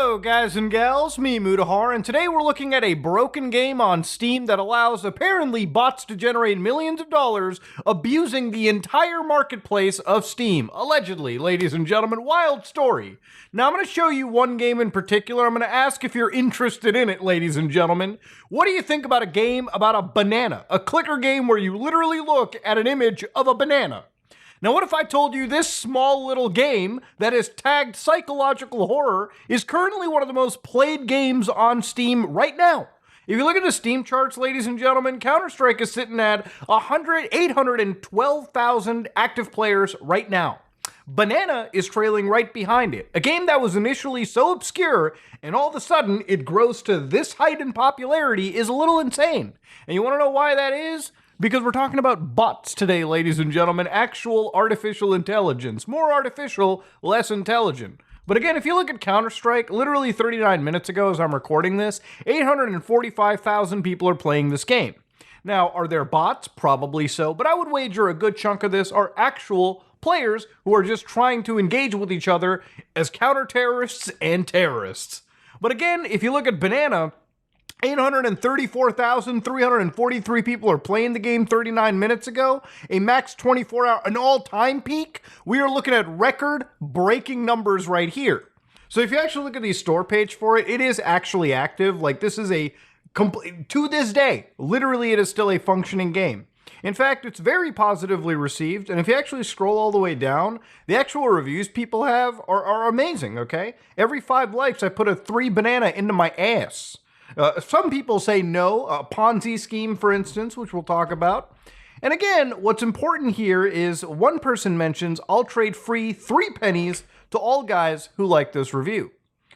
Hello guys and gals, me Mutahar, and today we're looking at a broken game on Steam that allows apparently bots to generate millions of dollars abusing the entire marketplace of Steam. Allegedly, ladies and gentlemen, wild story. Now I'm going to show you one game in particular. I'm going to ask if you're interested in it, ladies and gentlemen. What do you think about a game about a banana? A clicker game where you literally look at an image of a banana. Now, what if I told you this small little game that is tagged psychological horror is currently one of the most played games on Steam right now? If you look at the Steam charts, ladies and gentlemen, Counter-Strike is sitting at 812,000 active players right now. Banana is trailing right behind it. A game that was initially so obscure and all of a sudden it grows to this height in popularity is a little insane. And you want to know why that is? Because we're talking about bots today, ladies and gentlemen, actual artificial intelligence. More artificial, less intelligent. But again, if you look at Counter-Strike, literally 39 minutes ago as I'm recording this, 845,000 people are playing this game. Now, are there bots? Probably so, but I would wager a good chunk of this are actual players who are just trying to engage with each other as counter-terrorists and terrorists. But again, if you look at Banana, 834,343 people are playing the game 39 minutes ago, a max 24-hour, an all-time peak. We are looking at record-breaking numbers right here. So if you actually look at the store page for it, it is actually active. Like, this is a to this day, literally it is still a functioning game. In fact, it's very positively received, and if you actually scroll all the way down, the actual reviews people have are amazing, okay? Every 5 likes, I put a 3 banana into my ass. Some people say no, a Ponzi scheme, for instance, which we'll talk about. And again, what's important here is one person mentions, I'll trade free 3 pennies to all guys who like this review.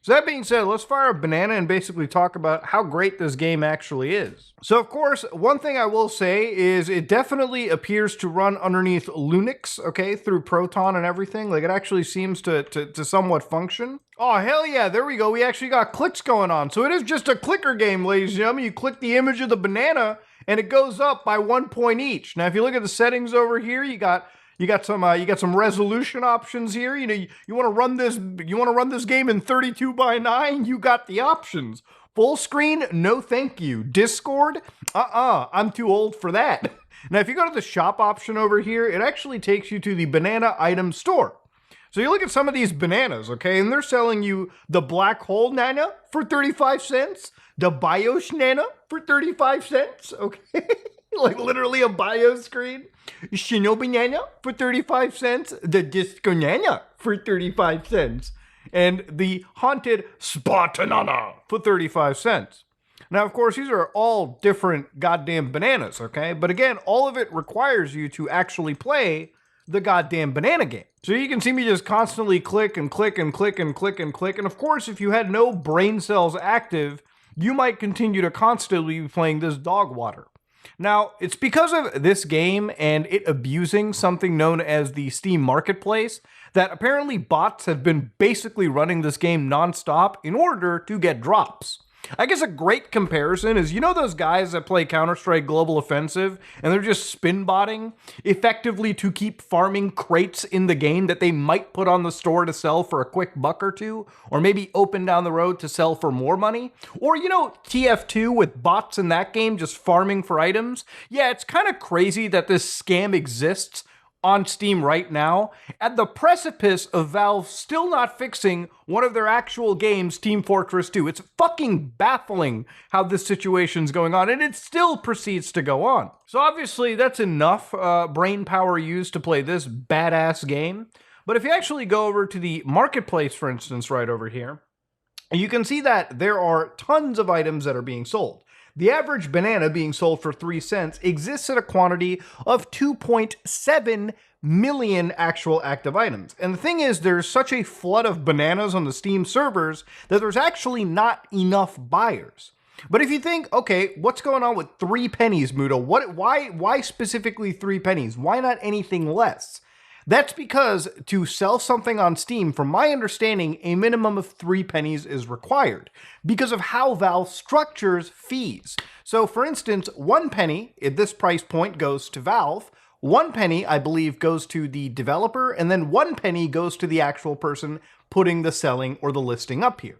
So that being said, let's fire a banana and basically talk about how great this game actually is. So of course, one thing I will say is it definitely appears to run underneath Linux, okay, through Proton and everything. Like, it actually seems to somewhat function. Oh, hell yeah, there we go. We actually got clicks going on. So it is just a clicker game, ladies and gentlemen. You click the image of the banana and it goes up by 1 point each. Now, if you look at the settings over here, you got some resolution options here. You know, you want to run this game in 32:9. You got the options. Full screen, no thank you. Discord, I'm too old for that. Now, if you go to the shop option over here, it actually takes you to the banana item store. So you look at some of these bananas, okay, and they're selling you the black hole nana for 35 cents, the BIOS nana for 35 cents, okay? Like literally a bio screen. Shinobi Nana for 35 cents. The Disco Nana for 35 cents. And the Haunted Spartanana for 35 cents. Now, of course, these are all different goddamn bananas, okay? But again, all of it requires you to actually play the goddamn banana game. So you can see me just constantly click and click and click and click and click. And of course, if you had no brain cells active, you might continue to constantly be playing this dog water. Now, it's because of this game and it abusing something known as the Steam Marketplace that apparently bots have been basically running this game nonstop in order to get drops. I guess a great comparison is, you know those guys that play Counter-Strike Global Offensive and they're just spin botting effectively to keep farming crates in the game that they might put on the store to sell for a quick buck or two, or maybe open down the road to sell for more money? Or, you know, TF2 with bots in that game just farming for items? Yeah, it's kind of crazy that this scam exists on Steam right now, at the precipice of Valve still not fixing one of their actual games, Team Fortress 2. It's fucking baffling how this situation's going on, and it still proceeds to go on. So obviously that's enough brain power used to play this badass game. But if you actually go over to the marketplace, for instance, right over here, you can see that there are tons of items that are being sold. The average banana being sold for 3 cents exists at a quantity of 2.7 million actual active items. And the thing is, there's such a flood of bananas on the Steam servers that there's actually not enough buyers. But if you think, okay, what's going on with 3 pennies, Muto? Why specifically 3 pennies? Why not anything less? That's because to sell something on Steam, from my understanding, a minimum of 3 pennies is required because of how Valve structures fees. So for instance, 1 penny at this price point goes to Valve, 1 penny, I believe, goes to the developer, and then 1 penny goes to the actual person putting the selling or the listing up here.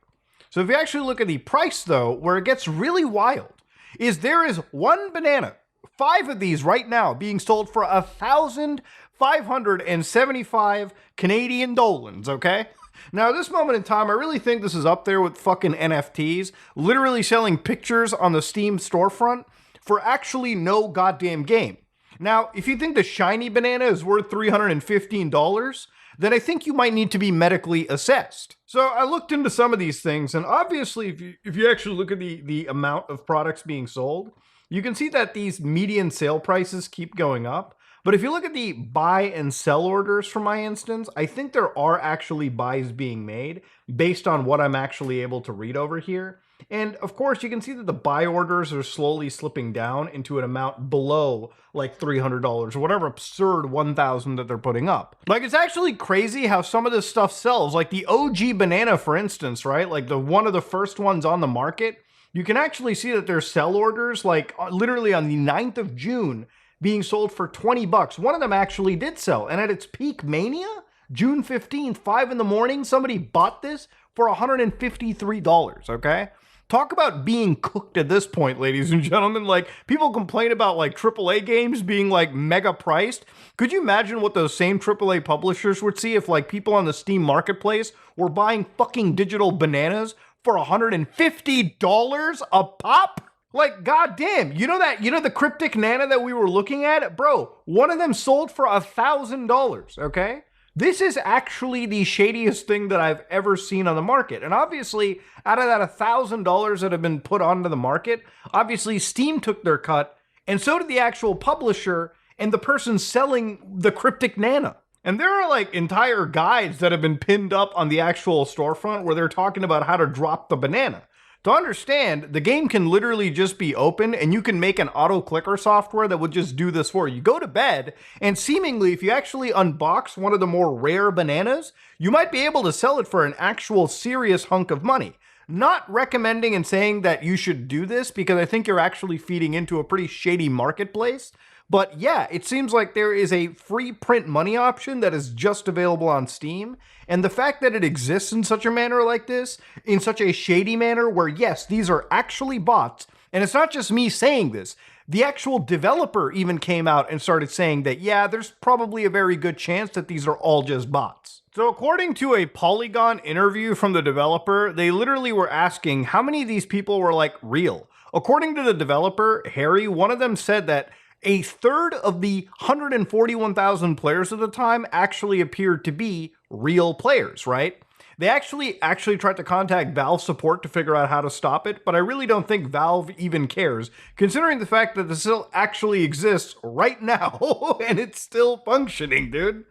So if you actually look at the price though, where it gets really wild, is there is one banana, 5 of these right now being sold for 1,575 Canadian dolans, okay? Now, at this moment in time, I really think this is up there with fucking NFTs, literally selling pictures on the Steam storefront for actually no goddamn game. Now, if you think the shiny banana is worth $315, then I think you might need to be medically assessed. So I looked into some of these things, and obviously, if you actually look at the amount of products being sold, you can see that these median sale prices keep going up. But if you look at the buy and sell orders for my instance, I think there are actually buys being made based on what I'm actually able to read over here. And of course, you can see that the buy orders are slowly slipping down into an amount below like $300 or whatever absurd 1,000 that they're putting up. Like, it's actually crazy how some of this stuff sells. Like the OG banana, for instance, right? Like the one of the first ones on the market, you can actually see that there's sell orders like literally on the 9th of June being sold for 20 bucks. One of them actually did sell. And at its peak mania, June 15th, 5 in the morning, somebody bought this for $153, okay? Talk about being cooked at this point, ladies and gentlemen. Like, people complain about like AAA games being like mega priced. Could you imagine what those same AAA publishers would see if like people on the Steam marketplace were buying fucking digital bananas for $150 a pop? Like, goddamn, you know the Cryptic Nana that we were looking at? Bro, one of them sold for $1,000, okay? This is actually the shadiest thing that I've ever seen on the market. And obviously, out of that $1,000 that have been put onto the market, obviously Steam took their cut, and so did the actual publisher and the person selling the Cryptic Nana. And there are like entire guides that have been pinned up on the actual storefront where they're talking about how to drop the banana. To understand, the game can literally just be open and you can make an auto clicker software that would just do this for you. You go to bed and seemingly if you actually unbox one of the more rare bananas, you might be able to sell it for an actual serious hunk of money. Not recommending and saying that you should do this because I think you're actually feeding into a pretty shady marketplace. But yeah, it seems like there is a free print money option that is just available on Steam. And the fact that it exists in such a manner like this, in such a shady manner where yes, these are actually bots, and it's not just me saying this, the actual developer even came out and started saying that yeah, there's probably a very good chance that these are all just bots. So according to a Polygon interview from the developer, they literally were asking how many of these people were like real. According to the developer, Harry, one of them said that a third of the 141,000 players at the time actually appeared to be real players, right? They actually tried to contact Valve support to figure out how to stop it, but I really don't think Valve even cares, considering the fact that this still actually exists right now, and it's still functioning, dude.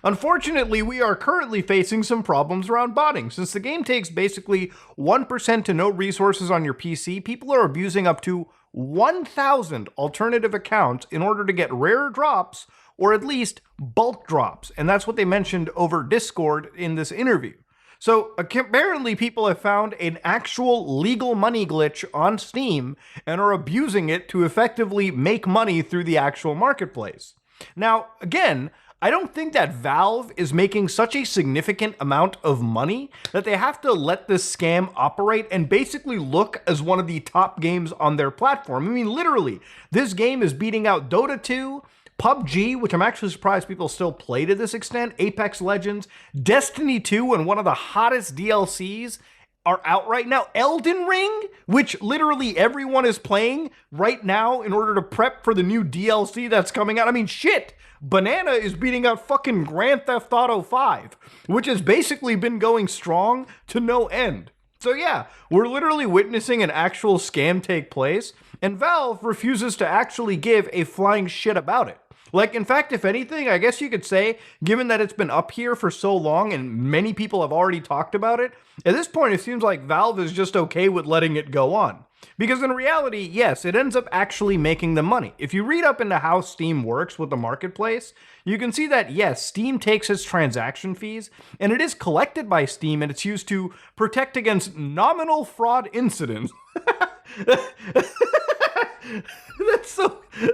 Unfortunately, we are currently facing some problems around botting. Since the game takes basically 1% to no resources on your PC, people are abusing up to 1,000 alternative accounts in order to get rare drops or at least bulk drops. And that's what they mentioned over Discord in this interview. So apparently people have found an actual legal money glitch on Steam and are abusing it to effectively make money through the actual marketplace. Now, again, I don't think that Valve is making such a significant amount of money that they have to let this scam operate and basically look as one of the top games on their platform. I mean, literally, this game is beating out Dota 2, PUBG, which I'm actually surprised people still play to this extent, Apex Legends, Destiny 2, and one of the hottest DLCs are out right now, Elden Ring, which literally everyone is playing right now in order to prep for the new DLC that's coming out. I mean, shit. Banana is beating out fucking Grand Theft Auto 5, which has basically been going strong to no end. So yeah, we're literally witnessing an actual scam take place, and Valve refuses to actually give a flying shit about it. Like, in fact, if anything, I guess you could say, given that it's been up here for so long and many people have already talked about it, at this point it seems like Valve is just okay with letting it go on. Because in reality, yes, it ends up actually making them money. If you read up into how Steam works with the marketplace, you can see that, yes, Steam takes its transaction fees, and it is collected by Steam, and it's used to protect against nominal fraud incidents.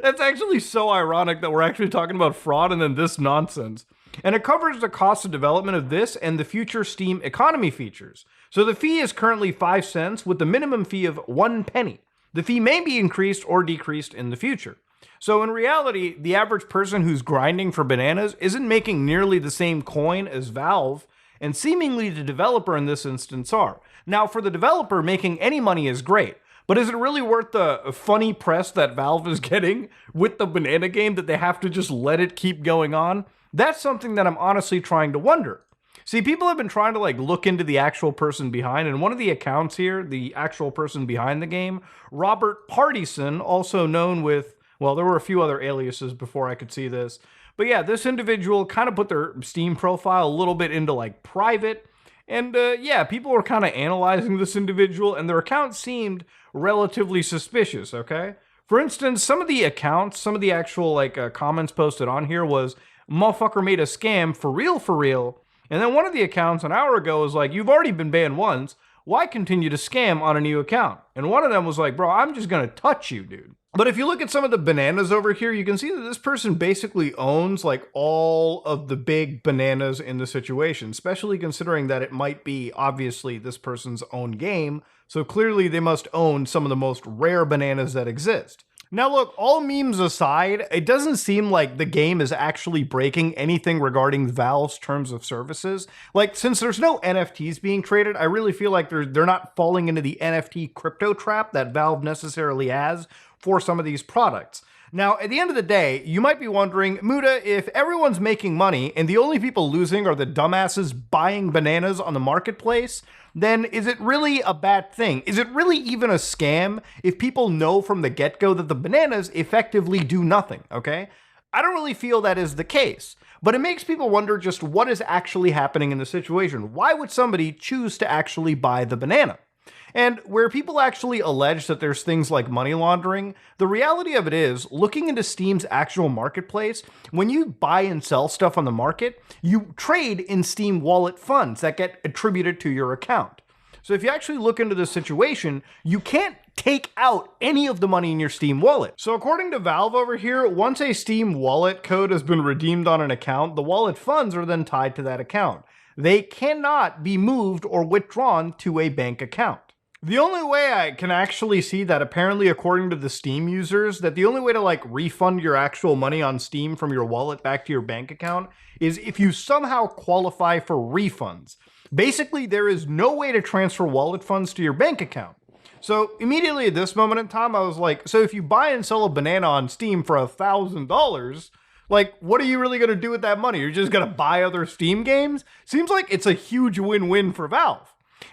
That's actually so ironic that we're actually talking about fraud and then this nonsense. And it covers the cost of development of this and the future Steam economy features. So the fee is currently 5 cents with the minimum fee of 1 penny. The fee may be increased or decreased in the future. So in reality, the average person who's grinding for bananas isn't making nearly the same coin as Valve, and seemingly the developer in this instance are. Now, for the developer, making any money is great, but is it really worth the funny press that Valve is getting with the banana game that they have to just let it keep going on? That's something that I'm honestly trying to wonder. See, people have been trying to look into the actual person behind, and one of the accounts here, the actual person behind the game, Robert Partison, also known with, well, there were a few other aliases before I could see this, but yeah, this individual kind of put their Steam profile a little bit into private, and yeah, people were kind of analyzing this individual, and their account seemed relatively suspicious, okay? For instance, some of the accounts, some of the actual comments posted on here was, motherfucker made a scam for real, and then one of the accounts an hour ago was like, you've already been banned once, why continue to scam on a new account? And one of them was like, bro, I'm just gonna touch you, dude. But if you look at some of the bananas over here, you can see that this person basically owns all of the big bananas in the situation, especially considering that it might be obviously this person's own game. So clearly they must own some of the most rare bananas that exist. Now look, all memes aside, it doesn't seem like the game is actually breaking anything regarding Valve's terms of services. Since there's no NFTs being traded, I really feel like they're not falling into the NFT crypto trap that Valve necessarily has for some of these products. Now, at the end of the day, you might be wondering, Muda, if everyone's making money and the only people losing are the dumbasses buying bananas on the marketplace, then is it really a bad thing? Is it really even a scam if people know from the get-go that the bananas effectively do nothing, okay? I don't really feel that is the case, but it makes people wonder just what is actually happening in the situation. Why would somebody choose to actually buy the banana? And where people actually allege that there's things like money laundering, the reality of it is, looking into Steam's actual marketplace, when you buy and sell stuff on the market, you trade in Steam wallet funds that get attributed to your account. So if you actually look into the situation, you can't take out any of the money in your Steam wallet. So according to Valve over here, once a Steam wallet code has been redeemed on an account, the wallet funds are then tied to that account. They cannot be moved or withdrawn to a bank account. The only way I can actually see that, apparently according to the Steam users, that the only way to refund your actual money on Steam from your wallet back to your bank account is if you somehow qualify for refunds. Basically, there is no way to transfer wallet funds to your bank account. So immediately at this moment in time, I was like, so if you buy and sell a banana on Steam for $1,000, what are you really going to do with that money? You're just going to buy other Steam games? Seems like it's a huge win-win for Valve.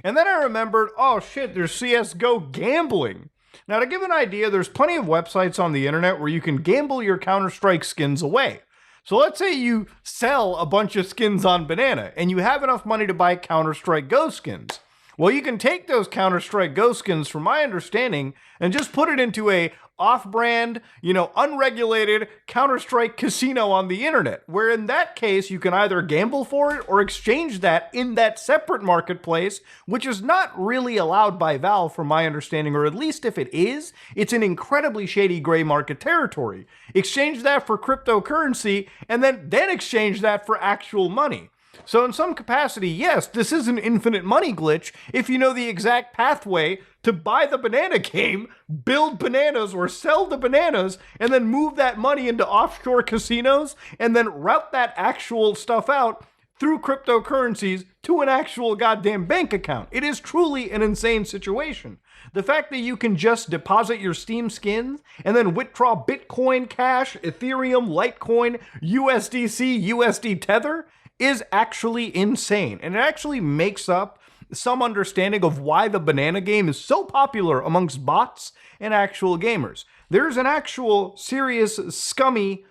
And then I remembered, oh shit, there's CSGO gambling. Now to give an idea, there's plenty of websites on the internet where you can gamble your Counter-Strike skins away. So let's say you sell a bunch of skins on Banana and you have enough money to buy Counter-Strike Go skins. Well, you can take those Counter-Strike Go skins, from my understanding, and just put it into a off-brand, unregulated Counter-Strike casino on the internet, where in that case, you can either gamble for it or exchange that in that separate marketplace, which is not really allowed by Valve, from my understanding, or at least if it is, it's an incredibly shady gray market territory. Exchange that for cryptocurrency, and then exchange that for actual money. So in some capacity, yes, this is an infinite money glitch if you know the exact pathway to buy the banana game, build bananas or sell the bananas, and then move that money into offshore casinos, and then route that actual stuff out through cryptocurrencies to an actual goddamn bank account. It is truly an insane situation. The fact that you can just deposit your Steam skins and then withdraw Bitcoin Cash, Ethereum, Litecoin, USDC, USD Tether is actually insane. And it actually makes up some understanding of why the banana game is so popular amongst bots and actual gamers. There's an actual serious scummy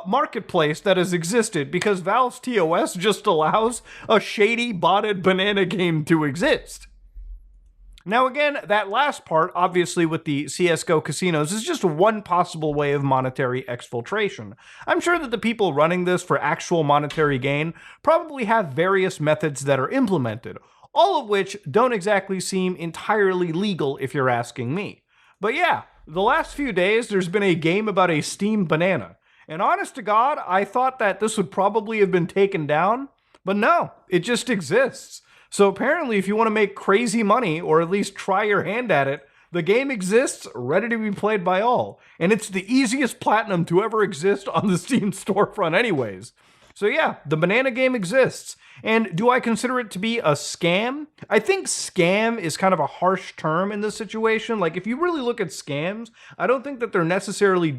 marketplace that has existed because Valve's TOS just allows a shady botted banana game to exist. Now again, that last part, obviously with the CSGO casinos, is just one possible way of monetary exfiltration. I'm sure that the people running this for actual monetary gain probably have various methods that are implemented, all of which don't exactly seem entirely legal if you're asking me. But yeah, the last few days there's been a game about a Steam banana, and honest to God, I thought that this would probably have been taken down, but no, it just exists. So apparently, if you want to make crazy money, or at least try your hand at it, the game exists, ready to be played by all. And it's the easiest platinum to ever exist on the Steam storefront anyways. So yeah, the banana game exists. And do I consider it to be a scam? I think scam is kind of a harsh term in this situation. Like, if you really look at scams, I don't think that they're necessarily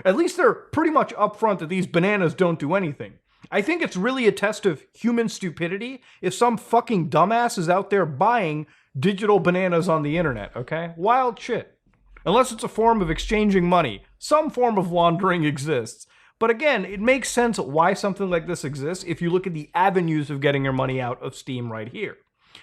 at least they're pretty much upfront that these bananas don't do anything. I think it's really a test of human stupidity if some fucking dumbass is out there buying digital bananas on the internet, okay? Wild shit. Unless it's a form of exchanging money. Some form of laundering exists. But again, it makes sense why something like this exists if you look at the avenues of getting your money out of Steam right here.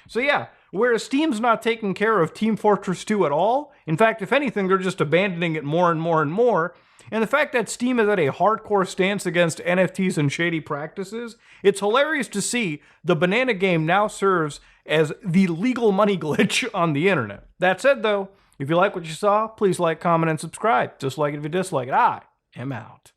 So yeah, whereas Steam's not taking care of Team Fortress 2 at all, in fact, if anything, they're just abandoning it more and more and more, and the fact that Steam is at a hardcore stance against NFTs and shady practices, it's hilarious to see the banana game now serves as the legal money glitch on the internet. That said though, if you like what you saw, please like, comment, and subscribe. Dislike it if you dislike it. I am out.